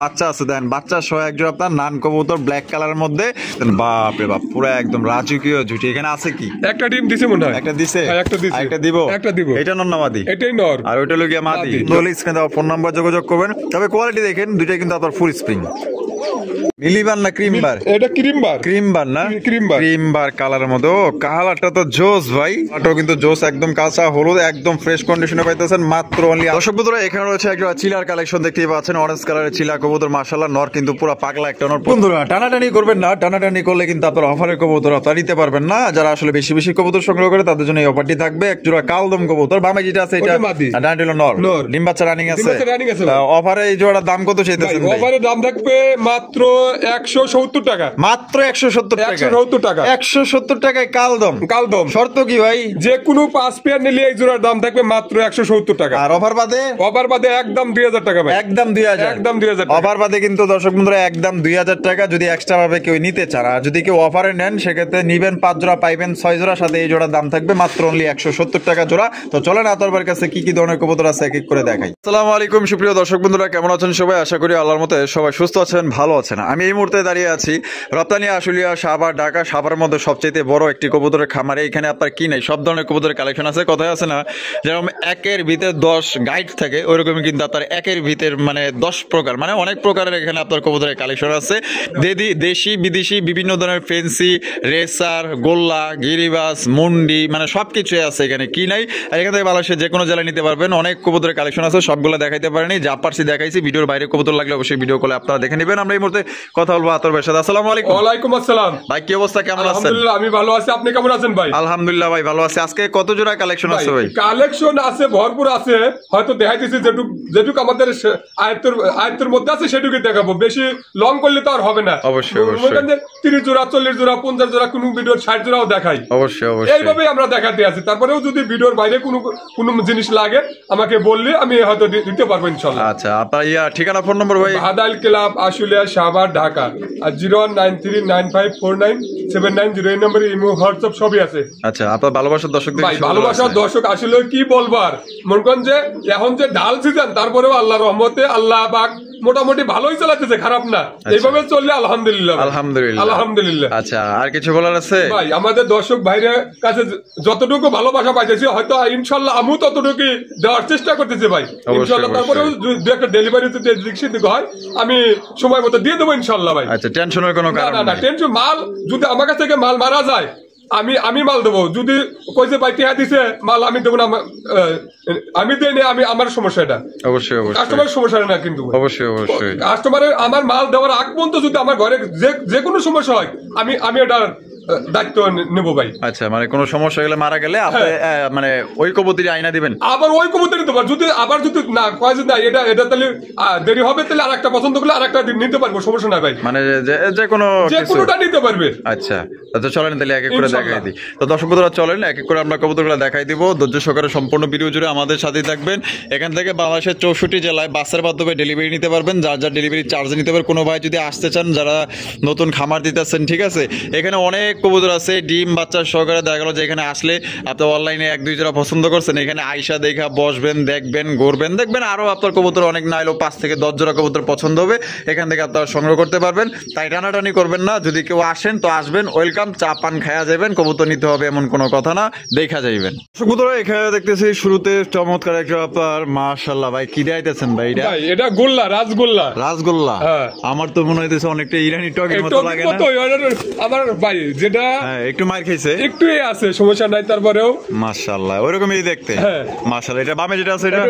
বাচ্চা আছে দেন, বাচ্চা সহ একজন আপনার নান কবুতর ব্ল্যাক কালারের মধ্যে। বাপ রে বাপ, পুরো একদম রাজকীয় জুটি। এখানে আছে কি? একটা ডিম দিছে মনে হয়। একটা দিছে, একটা দিছে, একটা দিব, একটা দিব। এটা নর না মাদি? এটাই নর আর ওইটা লগিয়া মাদি। দোল স্ক্রিনে দেওয়া ফোন নাম্বার যোগাযোগ করবেন। তবে কোয়ালিটি দেখেন, দুইটাই কিন্তু আপনার ফুল স্প্রিং। মিলিবার না ক্রিম বার? এটা ক্রিম বার। ক্রিম বার না? ক্রিম বার। ক্রিম বার কালারের মধ্যে। ও কালারটা তো জোস ভাই, এটাও কিন্তু জোস, একদম কাঁচা হলুদ, একদম ফ্রেশ কন্ডিশনে পাইতেছেন মাত্র অনলি। দর্শক বন্ধুরা, এখানে রয়েছে একটা চিলার কালেকশন দেখতেই পাচ্ছেন, অরেঞ্জ কালারের চিলা কবুতর। মাশাআল্লাহ, নর কিন্তু পুরো পাগলা একটা নর। বন্ধুরা টানাটানি করবেন না, টানাটানি করলে কিন্তু আপনার অফারের কবুতর আপনারা নিতে পারবেন না। যারা আসলে বেশি বেশি কবুতর সংগ্রহ করে তাদের জন্য এই অফারটি থাকবে। এক জোড়া কালদম কবুতর, বামে যেটা আছে এটা ডানটি হলো নর, ডিম বাচ্চা রানিং আছে। অফারে এই জোড়ার দাম কত চাইতেছেন? অফারে দাম থাকবে মাত্র 170 টাকা। মাত্র 170 টাকা? 170 টাকা। 170 টাকায় কালদম। কালদম শর্ত কি ভাই? যে কোনো 5 পেয়ার নিলে এই জোড়ার দাম থাকবে মাত্র 170 টাকা। আর অফার বাদে? অফার বাদে একদম 2000 টাকা ভাই। একদম 2000? একদম 2000 টাকা। অফার বাদে কিন্তু দর্শক বন্ধুরা একদম 2000 টাকা যদি এক্সট্রা ভাবে কেউ নিতে চান। আর যদি কেউ অফারে নেন সেক্ষেত্রে নিবেন 5 জোড়া পাইবেন 6 জোড়া, সাথে এই জোড়ার দাম থাকবে মাত্র অনলি 170 টাকা জোড়া। তো চলেন আতরবার কাছে কি কি ধরনের কবুতর আছে এক এক করে দেখাই। আসসালামু আলাইকুম সুপ্রিয় দর্শক বন্ধুরা, কেমন আছেন সবাই? আশা করি আল্লাহর মতে সবাই সুস্থ আছেন, ভালো আছেন। আমি এই মুহূর্তে দাঁড়িয়ে আছি রপ্তানি আশুলিয়া, সাভার, ঢাকা। সাভারের মধ্যে সবচেয়ে বড় একটি কবুতরের খামারে। এখানে আপনার কি নেই, সব ধরনের কবুতরের কালেকশন আছে। কথায় আছে না, যেরকম একের ভিতরে 10 গাইড থাকে, ওইরকমই কিন্তু আপনার একের ভিতরে মানে 10 প্রকার, মানে অনেক প্রকারের এখানে আপনার কবুতরের কালেকশন আছে। দেশি বিদেশি বিভিন্ন ধরনের ফেন্সি, রেসার, গোল্লা, গিরিবাস, মুন্ডি, মানে সবকিছুই আছে এখানে। কি নাই, আর এখান থেকে বাংলাদেশের যে কোনো জেলায় নিতে পারবেন। অনেক কবুতরের কালেকশন আছে, সবগুলো দেখাইতে পারেনি, যা পারছি দেখাইছি। ভিডিওর বাইরে কবুতর লাগলে অবশ্যই ভিডিও কলে আপনারা দেখে নেবেন। আমরা এই মুহূর্তে কথা বলবো আতর ভাইয়ের সাথে। আসসালামু আলাইকুম। ওয়ালাইকুম আসসালাম ভাই, কি অবস্থা, কেমন আছেন? আলহামদুলিল্লাহ আমি ভালো আছি, আপনি কেমন আছেন ভাই? আলহামদুলিল্লাহ ভাই ভালো আছি। আজকে কত জোড়া কালেকশন আছে ভাই? কালেকশন আছে ভরপুর আছে, হয়তো দেখাইতেছি যেটুকু আমাদের আয়ত্তের মধ্যে আছে সেটুকুই দেখাবো। বেশি লং করলে তো আর হবে না। অবশ্যই 30 জোড়া, 40 জোড়া, 50 জোড়া, কোন ভিডিওর 60 জোড়াও দেখাই। অবশ্যই এইভাবেই আমরা দেখাতে আছি। তারপরেও যদি ভিডিওর বাইরে কোনো জিনিস লাগে আমাকে বললে আমি হয়তো দিতে পারবো ইনশাআল্লাহ। আচ্ছা, আপনার ঠিকানা, ফোন নম্বর ভাই? আদাল ক্লাব, আশুলিয়া, সাভার, ঢাকা। আর 0193954979 এই নম্বরে ইমো, হোয়াটসঅ্যাপ সবই আছে। আচ্ছা, আপনার ভালোবাসার দর্শক ভাই, ভালোবাসার দর্শক আসলে কি বলবার, মনে করেন যে এখন যে ঢাল সিজন, তারপরেও আল্লাহর রহমতে আল্লাহ পাক মোটামুটি ভালোই চালাতেছে, খারাপ না। এইভাবে চললে আলহামদুলিল্লাহ, আলহামদুলিল্লাহ, আলহামদুলিল্লাহ। আচ্ছা, আর কিছু বলার আছে ভাই? আমাদের দর্শক ভাইদের কাছে যতটুকু ভালোবাসা পাইতেছি, হয়তো ইনশাল্লাহ আমিও ততটুকু দেওয়ার চেষ্টা করতেছি ভাই, ইনশাল্লাহ। তারপরেও দু একটা ডেলিভারি হয়, আমি সময় মতো দিয়ে দেবো ইনশাল্লাহ ভাই। আচ্ছা, টেনশনের কোনো কারণ না, টেনশন। মাল যদি আমার কাছ থেকে মাল মারা যায়, আমি মাল দেবো। যদি কইছে ভাই টিয়া দিছে মাল, আমি দেবো না, আমি দিই না, আমার সমস্যা এটা। অবশ্যই কাস্টমারের সমস্যা না কিন্তু। অবশ্যই কাস্টমারের আমার মাল দেওয়ার আগ পর্যন্ত যদি আমার ঘরে যে কোনো সমস্যা হয়, আমি এটার দায়িত্ব নেবো ভাই। আচ্ছা, মানে কোনো সমস্যা গেলে, মারা গেলে আপনি মানে ওই কবুতরি আইনা দিবেন? আবার ওই কবুতরি দেবো। যদি না কয় যে না এটা তাহলে দেরি হবে, তাহলে আরেকটা পছন্দ করলে আরেকটা নিতে পারবো, সমস্যা নাই ভাই। মানে যে কোনোটা নিতে পারবে। আচ্ছা, চলেন তাহলে এক এক করে দেখাই দিই। তো দর্শক বন্ধুরা চলেন এক এক করে আমরা কবুতরগুলো দেখাই দিব। ধৈর্য সহকারে সম্পূর্ণ ভিডিও জুড়ে আমাদের সাথেই থাকবেন। এখান থেকে বাংলাদেশের 64 জেলায় বাসের মাধ্যমে ডেলিভারি নিতে পারবেন, যার ডেলিভারি চার্জ নিতে পারবেন। কোনো ভাই যদি আসতে চান, যারা নতুন খামার দিতেছেন, ঠিক আছে, এখানে অনেক কবুতর আছে ডিম বাচ্চা সহকারে। দেখা গেল যে এখানে আসলে আপনি অনলাইনে 1-2 জোড়া পছন্দ করছেন, এখানে আইসা দেখা বসবেন, দেখবেন, ঘুরবেন, দেখবেন আরো আপনার কবুতর অনেক না হলেও 5 থেকে 10 জোড়া কবুতর পছন্দ হবে, এখান থেকে আপনারা সংগ্রহ করতে পারবেন। তাই টানাটানি করবেন না, যদি কেউ আসেন তো আসবেন, ওয়েলকাম, চা পান খায়া যাবেন, কবুতর নিতে হবে এমন কোনো কথা না, দেখা যাইবেন। কবুতর এখানে দেখতেছি শুরুতে চমৎকার একটা আপনার, মাশাআল্লাহ ভাই, কি দেখাইতেছেন ভাই? এটা গোল্লা, রাজগোল্লা। আমার তো মনে হইতেছে অনেকটা ইরানি টকের মতো লাগে না? আমার ভাই যেটা একটু মার খাইছে, একটু আছে, সমস্যা নাই। তারপরেও মাশাআল্লাহ ওইরকমই দেখতে। মাশাআল্লাহ, এটা বামে যেটা আছে এটা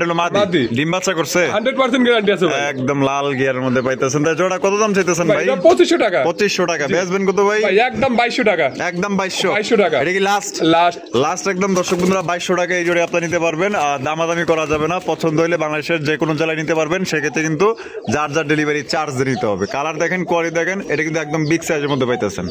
হলো মাদি, ডিম বাচ্চা করছে, 100% গ্যারান্টি আছে ভাই। একদম লাল গিয়ারের মধ্যে পাইতেছেন। তাই জোড়া কত দাম চাইতেছেন ভাই? 2500 টাকা। 2500 টাকা। বেচবেন কত ভাই? একদম 2200 টাকা। একদম 2200 টাকা। এটা কি লাস্ট একদম? দর্শক বন্ধুরা 2200 টাকা এই জোড়া আপনি নিতে পারবেন। আর দামাদামি করা যাবে না, পছন্দ হলে বাংলাদেশের যে কোনো জেলায় নিতে পারবেন। সেক্ষেত্রে কিন্তু যার ডেলিভারি চার্জ নিতে হবে। কালার দেখেন, কোয়ালিটি দেখেন, এটা কিন্তু একদম বিগ সাইজের মধ্যে পাইতেছেন।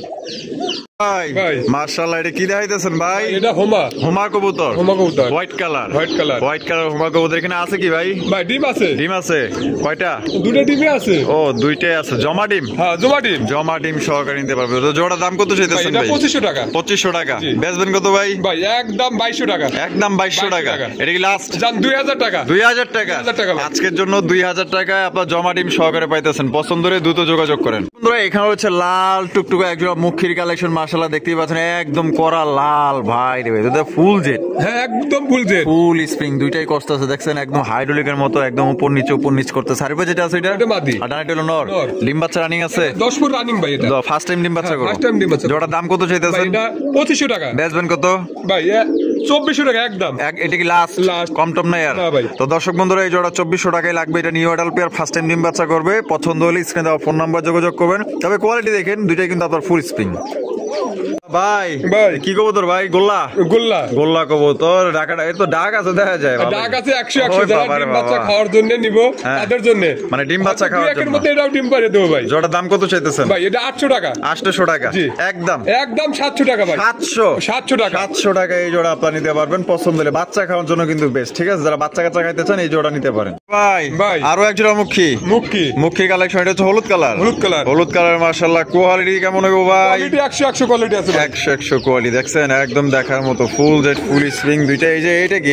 ভাই ভাই। মাশাআল্লাহ, এটা কি দেখাইতেছেন ভাই? এটা হোমা হুমা কবুতর, হোমা কবুতর white colour, white colour white colour হুমা কবুতর। এখানে আছে কি ভাই? ভাই ডিম আছে, ডিম আছে কয়টা? দুটো ডিমে আছে। ও দুইটাই আছে, জমা ডিম। হ্যাঁ জমা ডিম। জমা ডিম সহকারে নিতে পারবে। তো জোড়া দাম কত ভাই চাইতেছেন এটা ভাই? 2500 টাকা। 2500 টাকা। জি। বেচবেন কত ভাই? ভাই একদম 2200 টাকা। একদম 2200 টাকা। 2200 টাকা। এটা কি লাস্ট? জান 2000 টাকা। 2000 টাকা। 2000 টাকা ভাই। আজকের জন্য 2000 টাকায় আপনার জমা ডিম সহকারে পাইতেছেন। পছন্দ হলে দ্রুত যোগাযোগ করেন। বন্ধুরা এখানে হচ্ছে লাল টুকটুকা একজোড়া মুখির কালেকশন। মাশাআল্লাহ দেখতেই পাচ্ছেন একদম কড়া লাল ভাই রে ভাই। এটা ফুল জেড, হ্যাঁ একদম ফুল জেড, ফুল স্প্রিং দুইটাই করতেছে দেখছেন, একদম হাইড্রোলিকের মতো একদম উপর নিচ করতেছে। সারিপে যেটা আছে এটা এটা মাদি। আর ডানাটা হলো নর। নর। ডিম বাচ্চা রানিং আছে 10 ফুট রানিং ভাই এটা। ফার্স্ট টাইম ডিম বাচ্চা করো? ফার্স্ট টাইম ডিম বাচ্চা। জোড়া দাম কত ভাই চাইতেছেন? এটা 2500 টাকা। বেচবেন কত ভাই 2400 টাকা একদম। এটা কি লাস্ট? Last। কম টম নাই আর? না ভাই। তো দর্শক বন্ধুরা এই জোড়া 2400 টাকায় লাগবে। এটা new adult pair, first time ডিম বাচ্চা করবে। পছন্দ হলে স্ক্রিনে দেওয়া ফোন নাম্বার যোগাযোগ করবেন। তবে কোয়ালিটি দেখেন, দুইটাই কিন্তু আপনার ফুল স্প্রিং। ভাই ভাই। কি কবুতর ভাই? গোল্লা, গোল্লা গোল্লা কবুতর। ডাকাটা এর তো ডাক আছে, দেখা যায় ভালোই। ডাক আছে 100 ওই যারা বাবারে ডিম বাচ্চা বাবা। খাওয়ার জন্য নিব হ্যাঁ। তাদের জন্য। মানে ডিম বাচ্চা খাওয়ার একের জন্য। মধ্যে এটাও ডিম পারে দেবো ভাই। জোড়া দাম কত চাইতেছেন? ভাই এটা 800 টাকা। 800 টাকা। জি। একদম একদম 700 টাকা ভাই। 700 টাকা। 700 টাকা এই জোড়া আপনি নিতে পারবেন। পছন্দ হলে বাচ্চা খাওয়ার জন্য কিন্তু বেস্ট। ঠিক আছে, যারা বাচ্চা কাচ্চা খাইতে চান এই জোড়া নিতে পারেন। ভাই ভাই। আরো এক জোড়া মুখী, মুক্কি মুখী কালেকশন। এটা হচ্ছে হলুদ কালার। হলুদ কালার। হলুদ কালার মাশাআল্লাহ। কোয়ালিটি কেমন হবে ভাই? কোয়ালিটি 100 কোয়ালিটি আছে ভাই। 100 কোয়ালিটি দেখছেন, একদম দেখার মতো ফুল জেড, ফুল স্প্রিং দুইটা। এই যে এটা কি?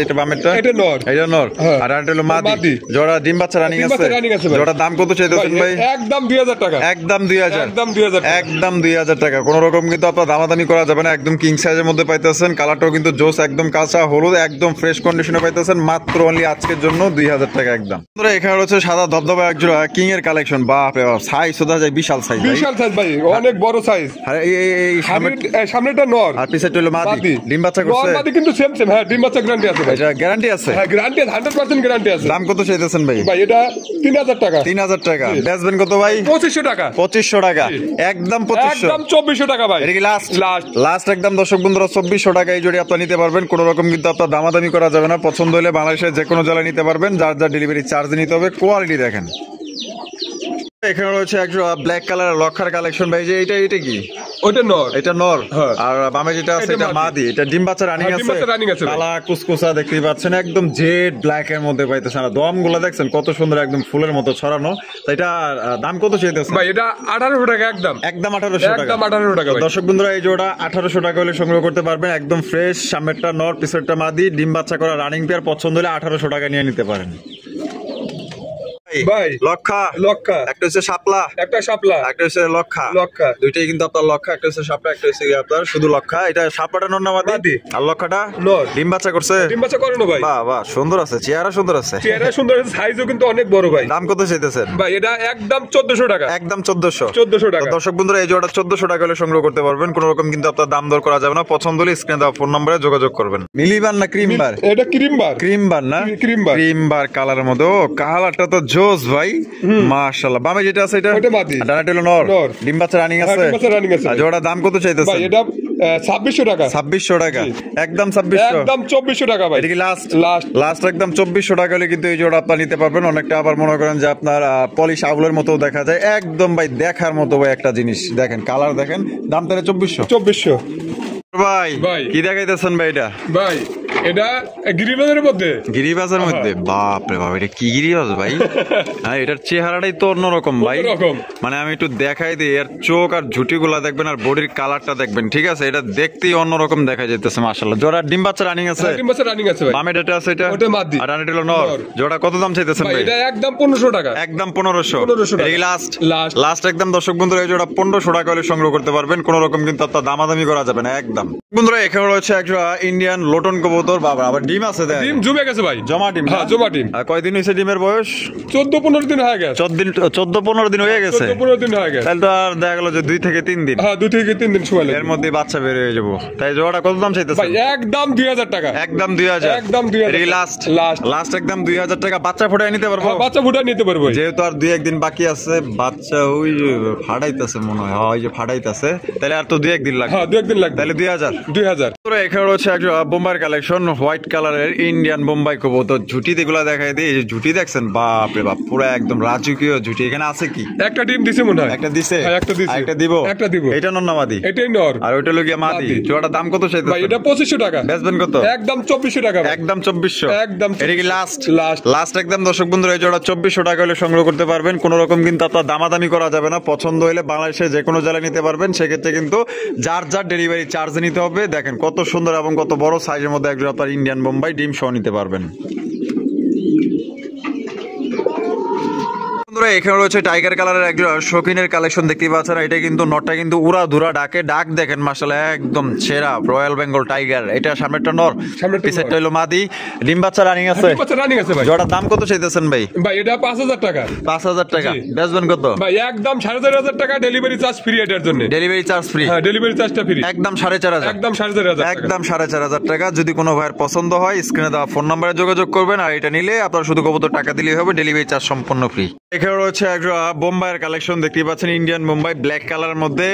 এটা বামেরটা? এটা নর। এটা নর। হ্যাঁ। আর এটা হলো মাদি। মাদি। জোড়া ডিম বাচ্চা রানিং ডিম আছে? বাচ্চা running আছে ভাই। জোড়া দাম কত চাইতেছেন ভাই? একদম 2000 টাকা। একদম 2000। একদম 2000 টাকা। একদম 2000 টাকা। কোন রকম কিন্তু আপনার দামাদামি করা যাবে না। একদম কিং সাইজের মধ্যে পাইতেছেন। কালারটাও কিন্তু জোস, একদম কাঁচা হলুদ, একদম ফ্রেশ কন্ডিশনে পাইতেছেন। মাত্র অনলি আজকের জন্য 2000 টাকা একদম। বন্ধুরা এখানে রয়েছে সাদা ধবধবা একজোড়া কিং এর কালেকশন। বাপ রে বাপ, সাইজ সোজা যায় বিশাল সাইজ ভাই। বিশাল সাইজ ভাই, অনেক বড় সাইজ। আর এই সামনেটা নর আর পিছেরটা হলো মাদি। মাদি। ডিম বাচ্চা নর করছে? মাদি কিন্তু সেম হ্যাঁ, ডিম বাচ্চা গ্যারান্টি আছে ভাই। এটা গ্যারান্টি আছে? হ্যাঁ গ্যারান্টি 100% গ্যারান্টি আছে। দাম কত চাইতেছেন ভাই? ভাই এটা 3000 টাকা। 3000 টাকা। জি। বেচবেন কত ভাই? 2500 টাকা। 2500 টাকা। জি। একদম 2500। একদম 2400 টাকা ভাই। এটা কি লাস্ট? লাস্ট। লাস্ট একদম দর্শক বন্ধুরা 2400 টাকা এই জোড়ি আপনারা নিতে পারবেন। কোনো রকম কিন্তু আপনার দামাদামি করা যাবে না। পছন্দ হলে বাংলাদেশের যে কোনো জেলায় নিতে পারবেন। যার যার ডেলিভারি চার্জ নিতে হবে। কোয়ালিটি দেখেন। এখানে রয়েছে একটা ব্ল্যাক কালার লক্ষার কালেকশন ভাই। যে এটা কি? ওটা নর। এটা নর। হ্যাঁ। আর বামে যেটা আছে এটা এটা মাদি। মাদি। এটা ডিম বাচ্চা রানিং হ্যাঁ, ডিম আছে? বাচ্চা running আছে ভাই। কালা কুসকুসা দেখতেই পাচ্ছেন, একদম জেড ব্ল্যাক এর মধ্যে পাইতেছেন। আর দম গুলা দেখছেন কত সুন্দর, একদম ফুলের মতো ছড়ানো। তো এটা দাম কত চাইতেছে ভাই এটা 1800 টাকা একদম। একদম 1800 টাকা। একদম 1800 টাকা ভাই। দর্শক বন্ধুরা এই জোড়া 1800 টাকা হলে সংগ্রহ করতে পারবেন। একদম ফ্রেশ, সামনেরটা নর, পিছেরটা মাদি, ডিম বাচ্চা করা রানিং পেয়ার। পছন্দ হলে 1800 টাকা নিয়ে নিতে পারেন। ভাই লক্ষা, লক্ষা। একটা হচ্ছে শাপলা, একটা শাপলা, একটা হচ্ছে লক্ষা। লক্ষা। দুইটাই কিন্তু আপনার লক্ষা। একটা হচ্ছে শাপলা, একটা হচ্ছে আপনার শুধু লক্ষা। এটা শাপলাটা নর না মাদি? মাদি। আর লক্ষাটা নর। ডিম বাচ্চা করছে? ডিম বাচ্চা করে না ভাই। বাহ বাহ, সুন্দর আছে, চেহারা সুন্দর আছে। চেহারা সুন্দর, সাইজও কিন্তু অনেক বড় ভাই। দাম কত চাইতেছেন ভাই এটা একদম 1400 টাকা। একদম 1400। 1400 টাকা। তো দর্শক বন্ধুরা এই জোড়া 1400 টাকা হলে সংগ্রহ করতে পারবেন। কোন রকম কিন্তু আপনার দাম দর করা যাবে না। পছন্দ হলে স্ক্রিনে দেওয়া ফোন নম্বরে যোগাযোগ করবেন। মিলিবার না ক্রিম বার? এটা ক্রিম বার। ক্রিম বার না? ক্রিম বার। ক্রিম বার কালারের মধ্যে। ও কালারটা তো জোস ভাই, মাশাআল্লাহ। বামে যেটা আছে এটা? ওটা মাদি। আর ডানাটা হলো নর। নর। ডিম বাচ্চা রানিং হ্যাঁ, আছে? ডিম বাচ্চা running আছে আর ভাই। জোড়া দাম কত চাইতেছেন? ভাই এটা 2600 টাকা। 2600 টাকা। একদম 2600। একদম 2400 টাকা ভাই। এটা কি লাস্ট? লাস্ট। লাস্ট একদম 2400 টাকা হলে কিন্তু এই জোড়া আপনার নিতে পারবেন। অনেকটা আবার মনে করেন যে আপনার পলিশ আউলের মতো দেখা যায়। একদম ভাই দেখার মতো ভাই একটা জিনিস। দেখেন কালার দেখেন। দাম তাহলে 2400। 2400 ভাই ভাই। কি দেখাইতেছেন ভাই? এটা ভাই এটা গিরিবাজের মধ্যে। গিরিবাজের মধ্যে? বাপ রে বাপ, এটা কি গিরিবাজ ভাই? হ্যাঁ, এটার চেহারাটাই তো অন্যরকম ভাই। অন্যরকম। মানে আমি একটু দেখাই দিই, এর চোখ আর ঝুটি গুলা দেখবেন, আর বডির কালারটা দেখবেন। ঠিক আছে, এটা দেখতেই অন্যরকম দেখা যাইতেছে মাশাআল্লাহ। জোড়া ডিম বাচ্চা রানিং আছে? ডিম বাচ্চা রানিং আছে ভাই। বামে যেটা আছে এটা? ওটা মাদি। আর ডানাটা হলো নর। নর। জোড়া কত দাম চাইতেছেন ভাই ভাই? এটা একদম 1500 টাকা। একদম 1500। 1500 টাকা। এটা কি লাস্ট? লাস্ট। লাস্ট একদম দর্শক বন্ধুরা এই জোড়া 1500 টাকা হলে সংগ্রহ করতে পারবেন। কোন রকম কিন্তু আপনার দামাদামি করা যাবে না একদম। বন্ধুরা এখানে রয়েছে একটা ইন্ডিয়ান লোটন কবুতর। বাবা আবার ডিম আছে দেখ। ডিম জমে গেছে ভাই। জমা ডিম না? হ্যাঁ জমা ডিম। আর কয়দিন হয়েছে ডিমের বয়স? 14-15 দিন হয়ে গেছে। 14-15 দিন হয়ে গেছে। 14-15 দিন হয়ে গেছে। তাহলে তো আর দেখা গেল যে 2 থেকে 3 দিন। হ্যাঁ 2 থেকে 3 দিন সময় এর লাগে। মধ্যে বাচ্চা বের হয়ে যাবো। তাই জোড়াটা কত দাম চাইতেছে? ভাই একদম 2000 টাকা। একদম 2000। একদম 2000 এটা কি লাস্ট? লাস্ট। লাস্ট একদম 2000 টাকা। বাচ্চা ফোটায় নিতে পারবো? হ্যাঁ, বাচ্চা ফুটা নিতে পারবো। যেহেতু আর 2-1 দিন বাকি আছে। বাচ্চা ওই যে ফাটাইতেছে মনে হয়। হ্যাঁ ওই যে ফাটাইতেছে। তাহলে আর তো 2-1 দিন লাগবে। হ্যাঁ 2-1 দিন লাগবে। তাহলে 2000। 2000। এখানে রয়েছে একটা বোম্বার কালেকশন। কালেকশন হোয়াইট কালারের ইন্ডিয়ান বোম্বাই কবুতর ঝুটি যেগুলো দেখাই দিই, এই যে ঝুটি দেখছেন, বাপ রে বাপ, পুরো একদম রাজকীয় ঝুটি। এখানে আছে কি? একটা ডিম দিছে মনে হয়। একটা দিছে, একটা দিছে, একটা দিব, একটা দিব। এটা নর না মাদি? এটাই নর, আর ওইটা লগিয়া মাদি। জোড়াটার দাম কত চাইতেছেন ভাই? এটা 2500 টাকা। বেচবেন কত? একদম 2400 টাকা। একদম 2400। একদম এটা কি লাস্ট? লাস্ট লাস্ট একদম। দর্শক বন্ধুরা, এই জোড়া 2400 টাকা হলে সংগ্রহ করতে পারবেন। কোন রকম কিন্তু আপনার দামাদামি করা যাবে না। পছন্দ হলে বাংলাদেশে যে কোনো জেলায় নিতে পারবেন। সেক্ষেত্রে কিন্তু যার যার ডেলিভারি চার্জ নিতে হবে। দেখেন কত সুন্দর এবং কত বড় সাইজের মধ্যে একজন আপনার ইন্ডিয়ান বোম্বাই ডিম সহ নিতে পারবেন। বন্ধুরা, এখানে রয়েছে টাইগার কালারের একজন শৌখিনের কালেকশন দেখতে পাচ্ছেন। এটা কিন্তু নটটা কিন্তু উড়া ধুরা ডাকে, ডাক দেখেন মাশাআল্লাহ একদম সেরা রয়্যাল বেঙ্গল টাইগার। এটা সামনেরটা নর, পিছেরটা হলো মাদি। ডিম বাচ্চা রানিং আছে। ডিম বাচ্চা রানিং আছে ভাই। জোড়ার দাম কত চাইতেছেন ভাই? ভাই এটা 5000 টাকা। 5000 টাকা। বেচবেন কত? ভাই একদম 4500 টাকা। ডেলিভারি চার্জ ফ্রি এটার জন্য। Delivery charge free? হ্যাঁ, ডেলিভারি চার্জটা ফ্রি। একদম 4500। একদম 4500 টাকা। একদম 4500 টাকা। যদি কোনো ভাইয়ের পছন্দ হয় স্ক্রিনে দেওয়া ফোন নম্বরে যোগাযোগ করবেন। আর এটা নিলে আপনার শুধু কবুতর টাকা দিলেই হবে, ডেলিভারি চার্জ সম্পূর্ণ ফ্রি। এখানে রয়েছে একটা বোম্বাইয়ের কালেকশন দেখতে পাচ্ছেন, ইন্ডিয়ান বোম্বাই ব্ল্যাক কালারের মধ্যে।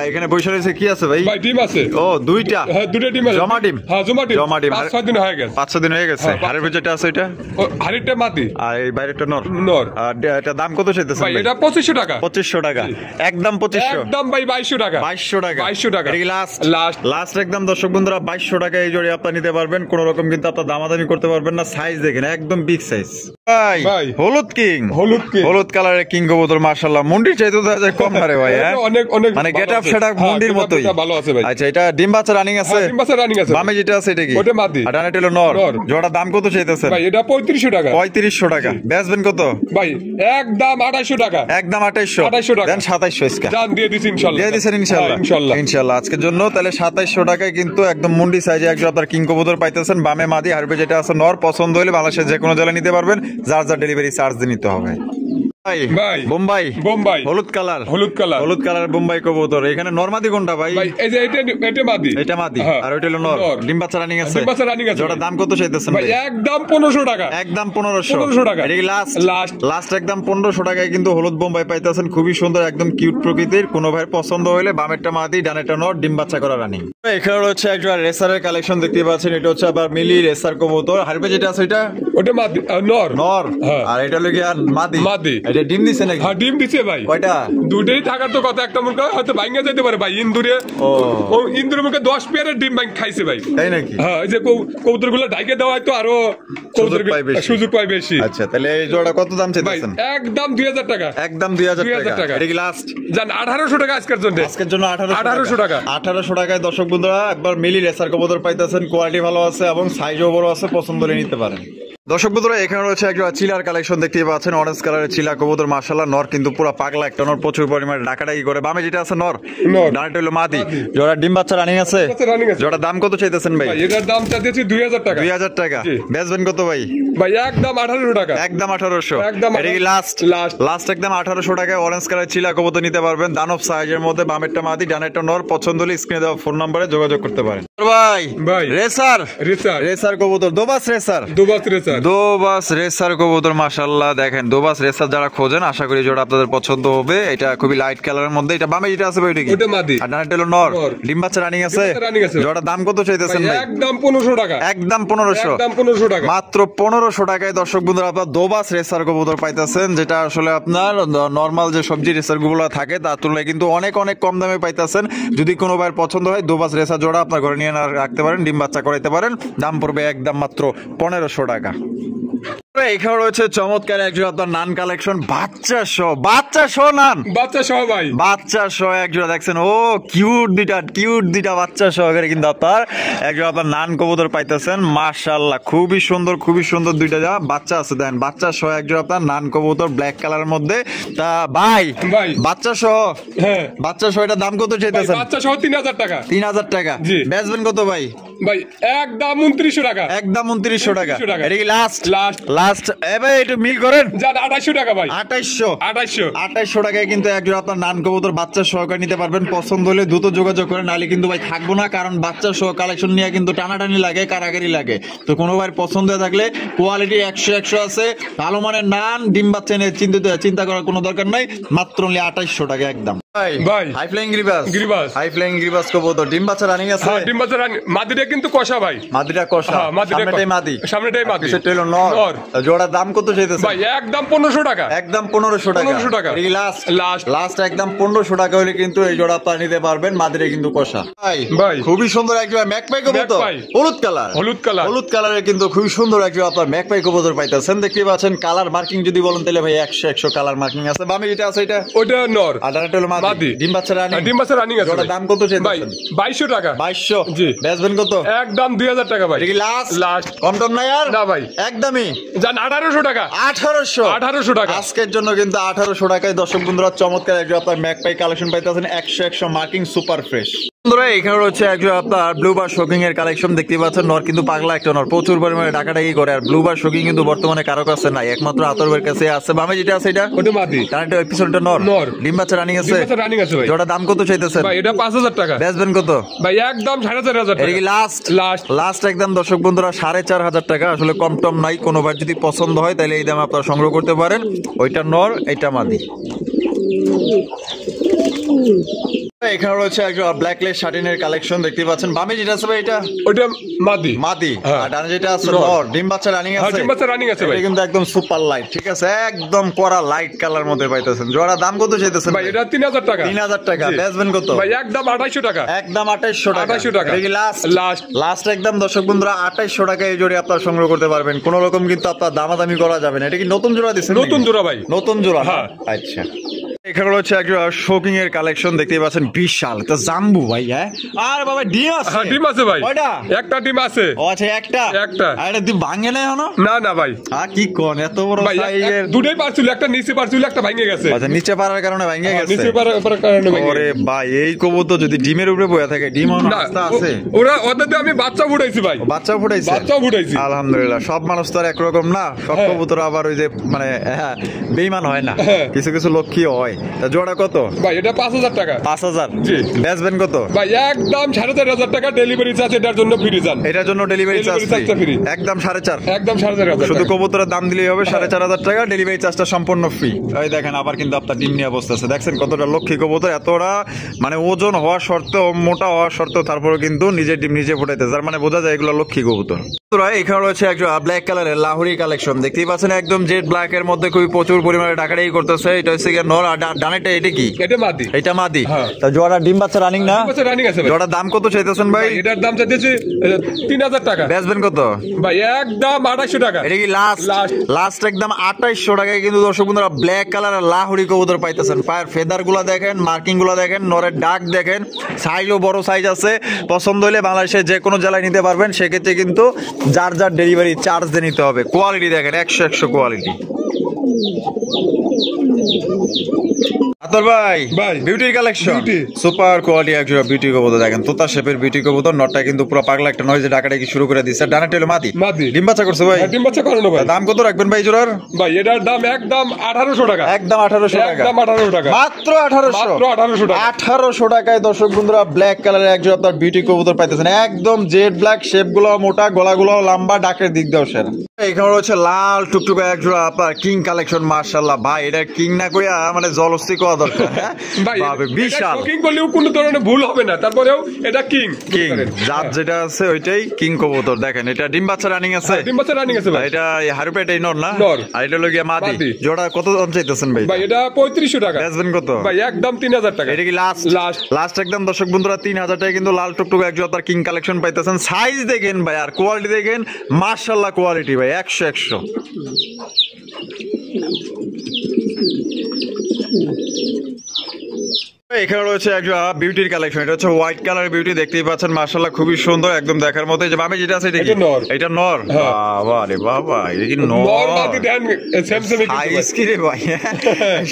এখানে বসে রয়েছে কি আছে ভাই? ভাই ডিম আছে। ও দুইটা? হ্যাঁ, দুটো ডিম আছে। জমা ডিম? হ্যাঁ, জমা ডিম। জমা ডিম 5-6 দিন হয়ে গেছে। 5-6 দিন হয়ে গেছে। হ্যাঁ, হাড়ের ভিতরটা আছে এটা? হাড়িটা মাটি। আর এই বাইরেটা নর? নর। আর এটা দাম কত চাইতেছেন ভাই ভাই? এটা 2500 টাকা। 2500 টাকা। একদম 2500। একদম ভাই 2200 টাকা। 2200 টাকা। 2200 টাকা। এটা কি লাস্ট? লাস্ট। লাস্ট একদম। দর্শক বন্ধুরা, 2200 টাকা এই জোড়ি আপনারা নিতে পারবেন। কোন রকম কিন্তু আপনারা দামাদামি করতে পারবেন না। সাইজ দেখেন একদম বিগ সাইজ। ভাই ভাই হলুদ কিং, হলুদ কিং, হলুদ কালারের কিং কবুতর মাশাআল্লাহ। মুন্ডির চাইতে তো কম না রে ভাই। হ্যাঁ, অনেক অনেক মানে গেটআপ সেটা মুন্ডির মতোই ভালো আছে ভাই। আচ্ছা, এটা ডিম বাচ্চা রানিং আছে? ডিম বাচ্চা রানিং আছে। বামে যেটা আছে এটা কি? ওটা মাদি। আর ডানেটা হলো নর। জোড়ার দাম কত চাইতেছেন ভাই? এটা 3500 টাকা। 3500 টাকা। বেচবেন কত ভাই? একদম 2800 টাকা। একদম 2800। 2800 টাকা। দেন 2700 ইসকা। জান দিয়ে দিছি ইনশাআল্লাহ। দিয়ে দিছেন ইনশাআল্লাহ? ইনশাআল্লাহ। ইনশাআল্লাহ আজকের জন্য তাহলে 2700 টাকায় কিন্তু একদম মুন্ডি সাইজে একজন আপনার কিং কবুতর পাইতেছেন। বামে মাদি, হারবে যেটা আছে নর। পছন্দ হলে বাংলাদেশের যে কোনো জেলায় নিতে পারবেন। যার যার ডেলিভারি চার্জ দিয়ে নিতে হবে। ভাই বোম্বাই, বোম্বাই হলুদ কালার, হলুদ কালার, হলুদ কালার বোম্বাই কবুতর। এখানে নরমাদি কোনটা ভাই? ভাই এই যে এটা মাদি। এটা মাদি। আর ওইটা হলো নর। ডিম বাচ্চা রানিং আছে? ডিম বাচ্চা রানিং আছে। জোড়ার দাম কত চাইতেছেন ভাই? ভাই? একদম 1500 টাকা। একদম 1500। 1500 টাকা। এটা কি লাস্ট? লাস্ট। লাস্ট একদম 1500 টাকায় কিন্তু হলুদ বোম্বাই পাইতেছেন। খুবই সুন্দর, একদম কিউট প্রকৃতির। কোনো ভাইয়ের পছন্দ হলে বামেরটা মাদি, ডানেরটা নর, ডিম বাচ্চা করা রানিং। এখানে হচ্ছে একটা রেসারের কালেকশন দেখতে পাচ্ছেন। এটা হচ্ছে আবার মিলি রেসার কবুতর। হারবে যেটা আছে এটা? ওটা মাদি, নর। নর। হ্যাঁ। আর এটা লগিয়া মাদি। মাদি। এটা ডিম দিছে নাকি? হ্যাঁ, ডিম দিছে ভাই। কয়টা? দুটেই থাকার তো কথা। একটা মুরগা হয়তো ভাঙা যেতে পারে ভাই। ইন্দুরে ও ইন্দুরের মুখে 10 পেয়ারের ডিম ভাঙ খাইছে ভাই। তাই নাকি? হ্যাঁ, এই যে কবুতরগুলো ঢাকে দেওয়া হয় তো আরো সুযোগ পায় বেশি। আচ্ছা, তাহলে এই জোড়া কত দাম ভাই চাইতেছেন? একদম 2000 টাকা। একদম 2000 2000 টাকা। এটা কি লাস্ট? জান 1800 টাকা আজকের জন্য। আজকের জন্য 1800 টাকা। 1800 টাকায় দর্শক বন্ধুরা একবার মিলি রেসার কবুতর পাইতেছেন। কোয়ালিটি ভালো আছে এবং সাইজও বড় আছে। পছন্দ হলে নিতে পারেন। দর্শক বন্ধুরা, এখানে রয়েছে একটা চিলার কালেকশন দেখতেই পাচ্ছেন। অরেঞ্জ কালারের চিলা কবুতর মাশাআল্লাহ। নর কিন্তু পুরো পাগলা একটা নর, প্রচুর পরিমাণে ডাকাডাকি করে। বামে যেটা আছে নর, ডানেরটা হলো মাদি। জোড়া ডিম বাচ্চা রানিং আছে? জোড়া দাম কত চাইতেছেন ভাই? এটার দাম চাইতেছি 2000 টাকা। 2000 টাকা। বেচবেন কত ভাই? ভাই একদম 1800 টাকা। একদম 1800। একদম এটা কি লাস্ট? লাস্ট একদম 1800 টাকায় অরেঞ্জ কালার চিলা কবুতর নিতে পারবেন। দানব সাইজের মধ্যে, বামেরটা মাদি, ডানেরটা নর। পছন্দ হলে স্ক্রিনে দেওয়া ফোন নম্বরে যোগাযোগ করতে পারেন। ভাই ভাই রেসার, রেসার, রেসার কবুতর, দোবাস রেসার, দোবাস রেসার, দোবাস রেসার কবুতর মাশাআল্লাহ। দেখেন দোবাস রেসার যারা খোঁজেন, আশা করি জোড়া আপনাদের পছন্দ হবে। এটা খুবই লাইট কালারের মধ্যে। এটা বামে যেটা আছে ভাই, এটা কি? ওটা মাদি। আর ডানেরটা হলো নর। ডিম বাচ্চা রানিং আছে? জোড়ার দাম কত চাইতেছেন ভাই? একদম 1500 টাকা। একদম 1500। একদম 1500 টাকা। মাত্র 1500 টাকায় দর্শক বন্ধুরা আপনার দোবাস রেসার কবুতর পাইতেছেন। যেটা আসলে আপনার নরমাল যে সবজি রেসার গুলো থাকে তার তুলনায় কিন্তু অনেক অনেক কম দামে পাইতেছেন। যদি কোনো ভাইয়ের পছন্দ হয় দোবাস রেসার জোড়া আপনার ঘরে নিয়ে রাখতে পারেন, ডিম বাচ্চা করাইতে পারেন। দাম পড়বে একদম মাত্র 1500 টাকা। এখানে রয়েছে চমৎকার একজন আপনার নান কালেকশন। বাচ্চা সহ নান, বাচ্চা সহ ভাই, বাচ্চা সহ একজন দেখছেন। ও কিউট দুইটা বাচ্চা সহকারে কিন্তু আপনার একজন আপনার নান কবুতর পাইতেছেন মাশাআল্লাহ। খুবই সুন্দর দুইটা যা বাচ্চা আছে। দেন বাচ্চা সহ একজন আপনার নান কবুতর ব্ল্যাক কালারের মধ্যে। তা ভাই বাচ্চা সহ, হ্যাঁ বাচ্চা সহ এটা দাম কত চাইতেছেন? বাচ্চা সহ 3000 টাকা। 3000 টাকা। বেচবেন কত ভাই? ভাই একদম 2900 টাকা। একদম 2900 টাকা। এটা কি লাস্ট? লাস্ট। এবার একটু মিল করেন। জান 2800 টাকা ভাই। 2800 টাকায় কিন্তু একজন আপনার নান কবুতর বাচ্চা সহকারে নিতে পারবেন। পছন্দ হলে দ্রুত যোগাযোগ করেন, নাহলে কিন্তু ভাই থাকবো না। কারণ বাচ্চা সহ কালেকশন নিয়ে কিন্তু টানাটানি লাগে, কারাগারি লাগে। তো কোনো ভাইয়ের পছন্দ হয়ে থাকলে কোয়ালিটি 100 আছে, ভালো মানের নান ডিম বাচ্চা নিয়ে চিন্তা করার কোনো দরকার নাই। মাত্র 2800 টাকা একদম। ভাই। হাই ফ্লাইং গিরিবাস। গিরিবাস। হাই ফ্লাইং গিরিবাস কবুতর ডিম বাচ্চা রানিং আছে। হ্যাঁ, ডিম বাচ্চা মাদিটা কিন্তু কষা ভাই। মাদিটা কষা। হ্যাঁ, মাদিটা সামনেটাই মাদি। সামনেটাই মাদি। পিছেরটা হলো নর। নর। জোড়া দাম কত চাইতেছেন ভাই একদম 1500 টাকা। একদম 1500 টাকা। 1500 টাকা। এই লাস্ট লাস্ট। লাস্ট একদম 1500 টাকা হলে কিন্তু এই জোড়া আপনারা নিতে পারবেন। মাদিরে কিন্তু কষা। ভাই। খুবই সুন্দর একটা ম্যাকপাই কবুতর। ম্যাকপাই। হলুদ কালার। হলুদ কালার। হলুদ কালারে কিন্তু খুবই সুন্দর একটা আপনার ম্যাকপাই কবুতর পাইতেছেন। দেখতে পাচ্ছেন কালার মার্কিং যদি বলেন তাহলে ভাই 100 কালার মার্কিং আছে। বামে যেটা আছে এটা ওটা নর। আর ডানাটা হলো মাদি। মাদি। ডিম বাচ্চা রানিং। ডিম বাচ্চা রানিং আছে। জোড়া দাম কত ভাই চাইতেছেন 2200 টাকা। 2200। জি। বেচবেন কত? একদম 2000 টাকা ভাই। এটা কি লাস্ট? লাস্ট। কম টম নাই আর? না ভাই। একদমই জান 1800 টাকা। 1800। 1800 টাকা। আজকের জন্য কিন্তু 1800 টাকায় দর্শক বন্ধুরা চমৎকার একজন আপনার ম্যাকপাই কালেকশন পাইতেছেন 100 মার্কিং সুপার ফ্রেশ। বন্ধুরা এখানে রয়েছে একজন আপনার ব্লু বার শোকিং এর কালেকশন দেখতে পাচ্ছেন। নর কিন্তু পাগলা একটা নর, প্রচুর পরিমাণে ডাকাডাকি করে। আর ব্লু বার শোকিং কিন্তু বর্তমানে কারো কাছে নাই, একমাত্র আতরবের কাছে আছে। বামে যেটা আছে এটা ওটা মাদি। তার একটা এপিসোডটা নর। নর। ডিম বাচ্চা রানিং আছে। ডিম বাচ্চা রানিং আছে ভাই। জোড়া দাম কত চাইতেছেন ভাই এটা 5000 টাকা। বেচবেন কত? ভাই একদম 4500 এটা টাকা। কি লাস্ট? লাস্ট। লাস্ট একদম দর্শক বন্ধুরা 4500 টাকা। আসলে কম টম নাই, কোনোবার যদি পছন্দ হয় তাহলে এই দাম আপনারা সংগ্রহ করতে পারেন। ওইটা নর, এটা মাদি। এখানে রয়েছে একজন ব্ল্যাকলেস শার্টিনের কালেকশন দেখতে পাচ্ছেন। বামে যেটা আছে ভাই এটা ওটা মাদি। মাদি। হ্যাঁ। আর ডানে যেটা আছে নর। নর। ডিম বাচ্চা রানিং হ্যাঁ, আছে। ডিম বাচ্চা রানিং আছে ভাই। এটা কিন্তু একদম সুপার লাইট, ঠিক আছে, একদম কড়া লাইট কালার মধ্যে পাইতেছেন। জোড়া দাম কত চাইতেছেন ভাই এটা 3000 টাকা। 3000 টাকা। জি। বেচবেন কত? ভাই একদম 2800 টাকা। একদম 2800 টাকা। 2800 টাকা। এটা কি লাস্ট? লাস্ট। লাস্ট একদম দর্শক বন্ধুরা 2800 টাকা এই জোড়া আপনারা সংগ্রহ করতে পারবেন। কোন রকম কিন্তু আপনার দামাদামি করা যাবে না। এটা কি নতুন জোড়া দিচ্ছেন? নতুন জোড়া ভাই। নতুন জোড়া। হ্যাঁ। আচ্ছা এখানে রয়েছে একটা শোকিং এর কালেকশন দেখতে পাচ্ছেন, বিশাল তো জাম্বু ভাই। হ্যাঁ আর বাবা ডিম আছে। হ্যাঁ ডিম আছে ভাই। কয়টা? একটা ডিম আছে। ও আচ্ছা একটা। একটা। আর এটা ডিম ভাঙে না এখনো? না না ভাই। কি কোন এত বড় ভাই সাইজের? দুটোই পারছিল, একটা নিচে পারছিল, একটা ভেঙে গেছে। আচ্ছা নিচে পারার কারণে ভেঙে গেছে। নিচে পারার কারণে ভেঙে ওরে গেছে। ভাই এই কবুতর যদি ডিমের উপরে বসে থাকে, ডিম না অবস্থা আছে। ওরা ওদের আমি বাচ্চা ফুটাইছি ভাই। বাচ্চা ফুটাইছে? বাচ্চাও ফুটাইছি। আলহামদুলিল্লাহ। সব মানুষ তো আর একরকম না, সব হ্যাঁ। কবুতর আবার ওই যে মানে বেইমান হয় না, হ্যাঁ। কিছু কিছু লক্ষ্মী হয়। তা জোড়া কত? ভাই এটা 5000 টাকা। 5000। জি। বেচবেন কত? ভাই একদম 4500 টাকা। ডেলিভারি চার্জ এটার জন্য ফ্রি যান। এটার জন্য ডেলিভারি চার্জ Delivery charge টা ফ্রি। free। একদম 4500। একদম 4500 শুধু টাকা। কবুতরের দাম দিলেই হবে 4500 টাকা। ডেলিভারি চার্জটা সম্পূর্ণ ফ্রি। এই দেখেন আবার কিন্তু আপনার ডিম নিয়ে অবস্থা আছে। দেখছেন কতটা লক্ষ্মী কবুতর, এতটা মানে ওজন হওয়া সত্ত্বেও, মোটা হওয়া সত্ত্বেও তারপরে কিন্তু নিজের ডিম নিজে ফুটাইতে, যার মানে বোঝা যায় এগুলো লক্ষ্মী কবুতর। এখানে রয়েছে একটা ব্ল্যাক কালারের লাহোরি কালেকশন দেখতেই পাচ্ছেন, একদম জেড ব্ল্যাক এর মধ্যে খুবই প্রচুর পরিমাণে ডাকাডাকি করতেছে। এটা হচ্ছে গিয়ে নর, আর ডানেটা এটা কি? এটা মাদি। এটা মাদি। হ্যাঁ। তা জোড়া ডিম বাচ্চা রানিং না? ডিম বাচ্চা রানিং আছে ভাই। জোড়া দাম কত চাইতেছেন ভাই? এটার দাম চাইতেছি 3000 টাকা। বেচবেন কত? ভাই একদম 2800 টাকা। এটা কি লাস্ট? লাস্ট। লাস্ট একদম 2800 টাকায় কিন্তু দর্শক বন্ধুরা ব্ল্যাক কালারের লাহোরি কবুতর পাইতেছেন। পায়ের ফেদার গুলা দেখেন, মার্কিং গুলা দেখেন, নরের ডাক দেখেন, সাইজও বড় সাইজ আছে। পছন্দ হলে বাংলাদেশের যে কোনো জেলায় নিতে পারবেন। সেক্ষেত্রে কিন্তু যার যার ডেলিভারি চার্জ দিয়ে নিতে হবে। কোয়ালিটি দেখেন 100 কোয়ালিটি। আতর ভাই ভাই। বিউটির কালেকশন, বিউটি। সুপার কোয়ালিটি একজোড়া বিউটি কবুতর দেখেন, তোতা শেপের বিউটি কবুতর। নটটা কিন্তু পুরো পাগলা একটা নয় যে ডাকাডাকি শুরু করে দিচ্ছে। ডানাটা হলো মাদি। মাদি। ডিম বাচ্চা করছে ভাই? হ্যাঁ, ডিম বাচ্চা করানো ভাই। দাম কত রাখবেন ভাই জোড়ার? ভাই এটার দাম একদম 1800 টাকা। একদম 1800 টাকা। একদম 1800 টাকা। মাত্র 1800। মাত্র 1800 টাকা। 1800 টাকায় দর্শক বন্ধুরা ব্ল্যাক কালারের একজন আপনার বিউটি কবুতর পাইতেছেন। একদম জেড ব্ল্যাক, শেপ গুলো মোটা, গলা গুলো লম্বা, ডাকের দিক দাও সেরা। এখানে রয়েছে লাল টুকটুকা একজোড়া আপনার কিং কালেকশন। মাশাআল্লাহ ভাই, এটা কিং না কইয়া মানে জলস্তি করা দরকার। ভাই বাবে বিশাল কিং করলেও কোনো ধরনের ভুল হবে না, তারপরেও এটা কিং। কিং জাত যেটা আছে ওইটাই কিং কবুতর। দেখেন এটা ডিম বাচ্চা রানিং আছে। ডিম বাচ্চা রানিং আছে ভাই। এটা হারুপেটাই নর না? নর। আর এটা হলো গিয়া মাদি। মাদি। জোড়া কত দাম চাইতেছেন ভাই? ভাই এটা 3500 টাকা। বেচবেন কত? ভাই একদম 3000 টাকা। এটা কি লাস্ট? লাস্ট। লাস্ট একদম দর্শক বন্ধুরা 3000 টাকা কিন্তু লাল টুকটুক একজন আপনার কিং কালেকশন পাইতেছেন। সাইজ দেখেন ভাই, আর কোয়ালিটি দেখেন, মাশাআল্লাহ কোয়ালিটি ভাই 100। এখানে রয়েছে একটা বিউটির কালেকশন। এটা হচ্ছে হোয়াইট কালার বিউটি, দেখতেই পাচ্ছেন মাশাআল্লাহ খুবই সুন্দর, একদম দেখার মতো। যে বামে যেটা আছে এটা কি? এটা নর। এটা নর। হ্যাঁ। বাবা রে বাবা, এটা কি নর? নর মাদি দেন স্যামসামে কি সাইজ কি রে ভাই?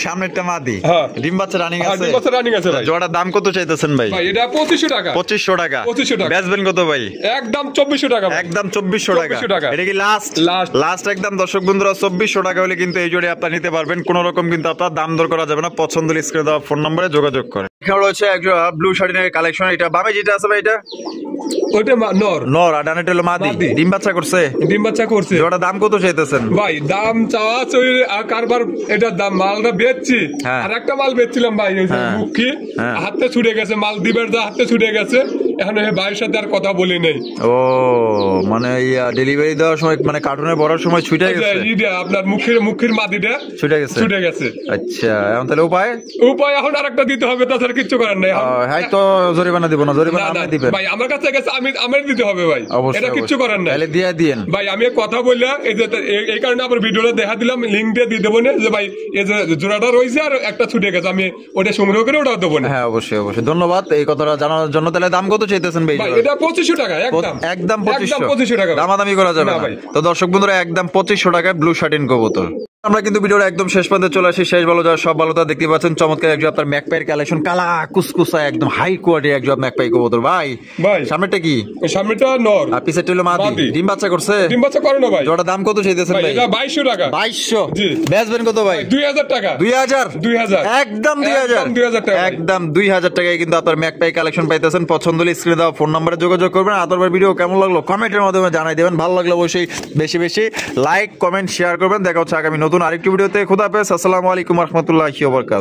সামনেরটা মাদি। হ্যাঁ। ডিম বাচ্চা রানিং আর আছে? ডিম বাচ্চা রানিং আছে ভাই। জোড়ার দাম কত চাইতেছেন ভাই? ভাই এটা 2500 টাকা। 2500 টাকা। 2500 টাকা। বেচবেন কত ভাই? একদম 2400 টাকা ভাই। একদম 2400 টাকা। 2400 টাকা। এটা কি লাস্ট? লাস্ট। লাস্ট একদম দর্শক বন্ধুরা 2400 টাকা হলে কিন্তু এই জোড়ে আপনারা নিতে পারবেন। কোন রকম কিন্তু আপনার দাম দর করা যাবে না। পছন্দ হলে স্ক্রিনে দেওয়া ফোন নম্বরে যোগাযোগ করেন। এখানে রয়েছে একজন ব্লু শার্টিনের কালেকশন। এটা বামে যেটা আছে ভাই এটা ওইটা নর নর আর ডানেটা হলো মাদি। মাদি। ডিম বাচ্চা করছে? ডিম বাচ্চা করছে। জোড়া দাম কত চাইতেছেন ভাই দাম চাওয়া আর কারবার এটার দাম মালটা বেচছি। হ্যাঁ। আর একটা মাল বেচছিলাম ভাই, ওই যে হ্যাঁ। মুখী হ্যাঁ। হাতে ছুটে গেছে, মাল দিবের দা হাতে ছুটে গেছে। এখন এই ভাইয়ের সাথে আর কথা বলি নেই। ও মানে ডেলিভারি দেওয়ার সময় মানে কার্টুনে ভরার সময় ছুটে গেছে? আপনার মুখের মাদিটা ছুটে গেছে। ছুটে গেছে। আচ্ছা এখন তাহলে উপায় এখন আরেকটা দিতে হবে, তাছাড়া কিচ্ছু করার নাই। হ্যাঁ তো জরিমানা দিব না, জরিমানা না, আপনি না, দিবেন ভাই আমার কাছে গেছে, আমার দিতে হবে ভাই, অবশ্যই এটা কিচ্ছু করার নাই। তাহলে দিয়ে দিয়েন ভাই আমি কথা বললে এই কারণে আবার ভিডিওটা দেখা দিলাম, লিঙ্ক দিয়ে দেবো না যে ভাই এই যে জোড়াটা রয়েছে আর একটা ছুটে গেছে, আমি ওটা সংগ্রহ করে ওটাও দেবো না। হ্যাঁ অবশ্যই অবশ্যই ধন্যবাদ এই কথাটা জানার জন্য। তাহলে দাম কত চাইতেছেন ভাই? ভাই এটা 2500 টাকা একদম। একদম 2500 টাকা। দামাদামি করা যাবে না না ভাই। তো দর্শক বন্ধুরা একদম 2500 টাকায় ব্লু শার্টিন কবুতর। আমরা কিন্তু ভিডিওর একদম শেষ পর্যন্ত চলে আসি। শেষ ভালো যাওয়ার সব ভালো তা দেখতে পাচ্ছেন চমৎকার একজন আপনার ম্যাকপাইয়ের কালেকশন, কালা কুসকুসা একদম হাই কোয়ালিটি একজন ম্যাকপাই কবুতর। ভাই ভাই সামনেটা কি? ওই সামনেটা নর আর পিছেরটা হলো মাদি। মাদি। ডিম বাচ্চা করছে? ডিম বাচ্চা করে না ভাই। জোড়া দাম কত চাইতেছেন ভাই ভাই? এটা 2200 টাকা। 2200? জি। বেচবেন কত ভাই? 2000 টাকা। 2000? 2000 একদম 2000 টাকা। একদম 2000 টাকায় কিন্তু আপনার ম্যাকপাই কালেকশন পাইতেছেন। পছন্দ হলে স্ক্রিনে দেওয়া ফোন নম্বরে যোগাযোগ করবেন। আতরবার ভিডিও কেমন লাগলো কমেন্টের মাধ্যমে জানাই দেবেন। ভালো লাগলে অবশ্যই বেশি বেশি লাইক কমেন্ট শেয়ার করবেন। দেখা হচ্ছে আগামী নতুন আরেকটি ভিডিওতে। খুদা হাফেজ। আসসালামু আলাইকুম ওয়া রাহমাতুল্লাহি ওয়া বারাকাতুহু।